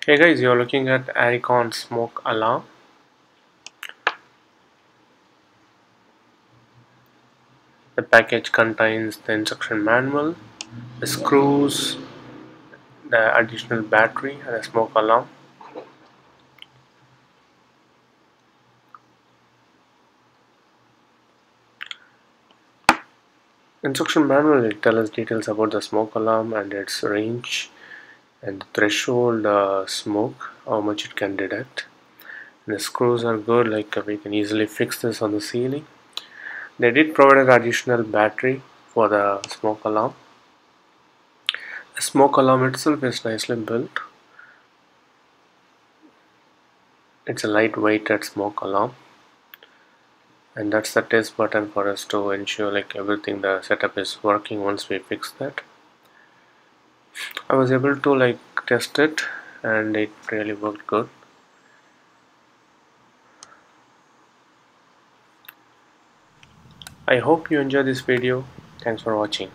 Hey guys, you're looking at Arikon smoke alarm. The package contains the instruction manual, the screws, the additional battery, and a smoke alarm. Instruction manual will tell us details about the smoke alarm and its range and the threshold smoke, how much it can detect. And the screws are good, like we can easily fix this on the ceiling. They did provide an additional battery for the smoke alarm. The smoke alarm itself is nicely built. It's a lightweighted smoke alarm, and that's the test button for us to ensure like everything the setup is working. Once we fix that, I was able to like test it and it really worked good. I hope you enjoy this video. Thanks for watching.